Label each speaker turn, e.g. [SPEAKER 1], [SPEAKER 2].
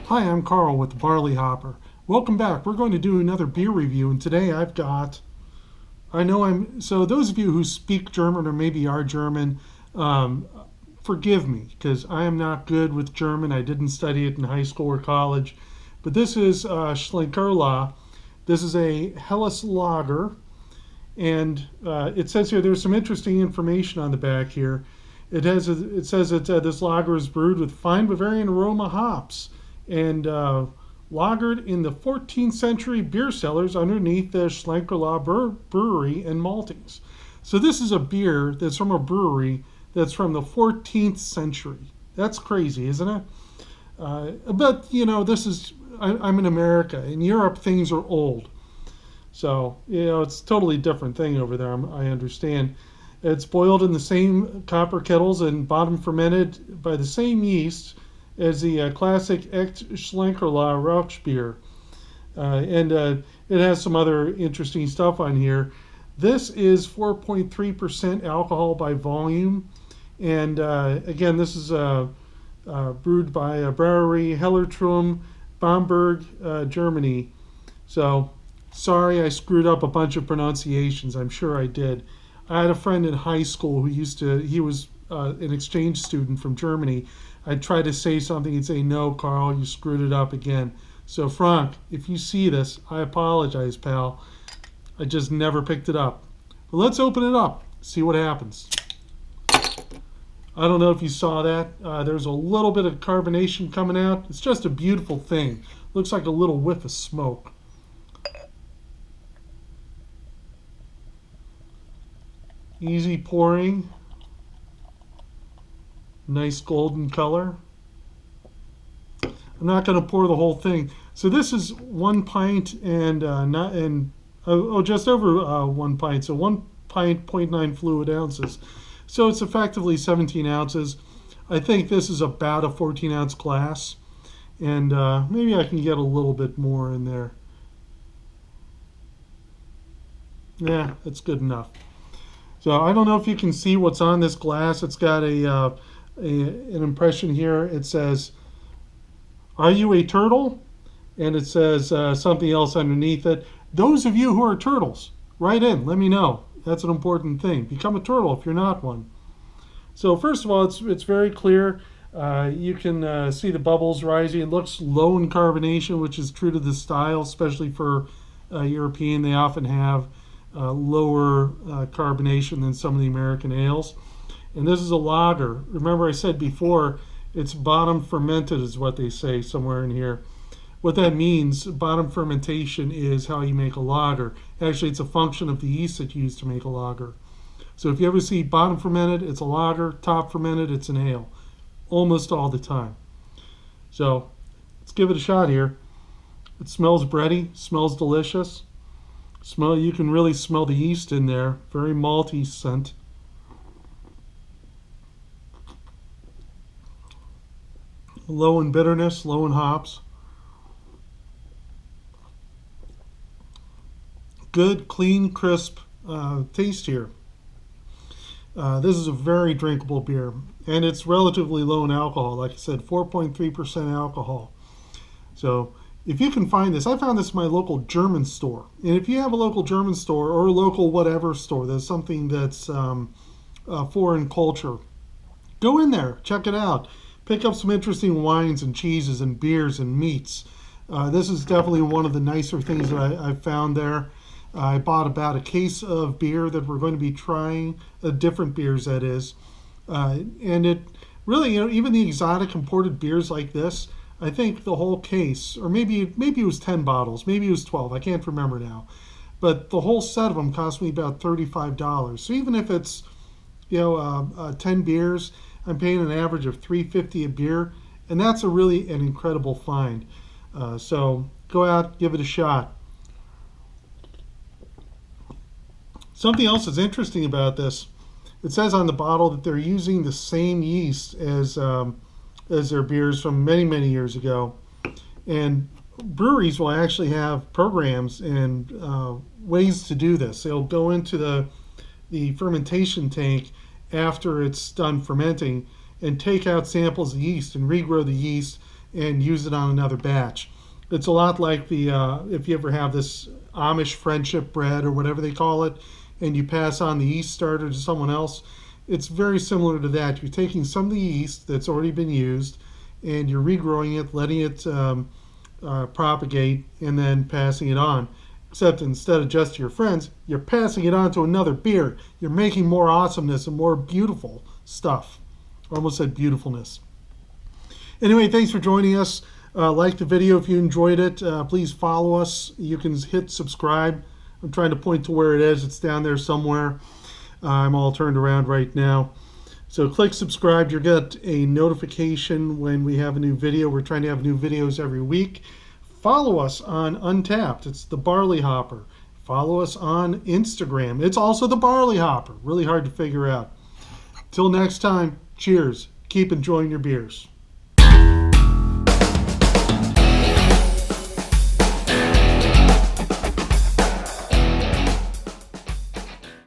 [SPEAKER 1] Hi, I'm Carl with the Barley Hopper. Welcome back. We're going to do another beer review, and today I've got. So those of you who speak German or maybe are German, forgive me because I am not good with German. I didn't study it in high school or college. But this is Schlenkerla. This is a Helles lager, and it says here there's some interesting information on the back here. It says that this lager is brewed with fine Bavarian aroma hops and lagered in the 14th century beer cellars underneath the Schlenkerla brewery and maltings. So this is a beer that's from a brewery that's from the 14th century. That's crazy, isn't it? But this is I'm in America. In Europe, things are old. So it's a totally different thing over there. I understand. It's boiled in the same copper kettles and bottom fermented by the same yeast as the classic Echt Schlenkerla Rauchbier. And it has some other interesting stuff on here. This is 4.3% alcohol by volume. And again, this is brewed by a brewery, Heller-Trum, Bamberg, Germany. So, sorry I screwed up a bunch of pronunciations. I'm sure I did. I had a friend in high school he was an exchange student from Germany. I'd try to say something, he'd say, "No, Carl, you screwed it up again." So, Frank, if you see this, I apologize, pal. I just never picked it up. But let's open it up, see what happens. I don't know if you saw that. There's a little bit of carbonation coming out. It's just a beautiful thing. Looks like a little whiff of smoke. Easy pouring. Nice golden color. I'm not going to pour the whole thing. So this is 1 pint and just over 1 pint. So 1 pint, 0.9 fluid ounces. So it's effectively 17 ounces. I think this is about a 14-ounce glass. And maybe I can get a little bit more in there. Yeah, that's good enough. So I don't know if you can see what's on this glass. It's got an impression here. It says, "Are you a turtle?" And it says something else underneath it. Those of you who are turtles, write in. Let me know. That's an important thing. Become a turtle if you're not one. So first of all, it's very clear. You can see the bubbles rising. It looks low in carbonation, which is true to the style, especially for European. They often have lower carbonation than some of the American ales. And this is a lager. Remember I said before, it's bottom fermented is what they say somewhere in here. What that means, bottom fermentation, is how you make a lager. Actually, it's a function of the yeast that you use to make a lager. So if you ever see bottom fermented, it's a lager. Top fermented, it's an ale. Almost all the time. So let's give it a shot here. It smells bready, smells delicious. You can really smell the yeast in there. Very malty scent. Low in bitterness, low in hops. Good, clean, crisp taste here. This is a very drinkable beer, and it's relatively low in alcohol. Like I said, 4.3% alcohol. So if you can find this, I found this in my local German store. And if you have a local German store or a local whatever store, there's something that's foreign culture, go in there, check it out. Pick up some interesting wines and cheeses and beers and meats. This is definitely one of the nicer things that I've found there. I bought about a case of beer that we're going to be trying, different beers that is. And it really, even the exotic imported beers like this, I think the whole case, or maybe it was 10 bottles, maybe it was 12, I can't remember now. But the whole set of them cost me about $35. So even if it's, 10 beers, I'm paying an average of $3.50 a beer, and that's really an incredible find. So go out, give it a shot. Something else that's interesting about this, it says on the bottle that they're using the same yeast as their beers from many, many years ago. And breweries will actually have programs and ways to do this. They'll go into the fermentation tank after it's done fermenting and take out samples of yeast and regrow the yeast and use it on another batch. It's a lot like the if you ever have this Amish friendship bread or whatever they call it, and you pass on the yeast starter to someone else. It's very similar to that. You're taking some of the yeast that's already been used, and you're regrowing it, letting it propagate, and then passing it on. Except instead of just to your friends, you're passing it on to another beer. You're making more awesomeness and more beautiful stuff. I almost said beautifulness. Anyway, thanks for joining us. Like the video if you enjoyed it. Please follow us. You can hit subscribe. I'm trying to point to where it is. It's down there somewhere. I'm all turned around right now. So click subscribe. You'll get a notification when we have a new video. We're trying to have new videos every week. Follow us on Untapped. It's the Barley Hopper. Follow us on Instagram. It's also the Barley Hopper. Really hard to figure out. Till next time, cheers. Keep enjoying your beers.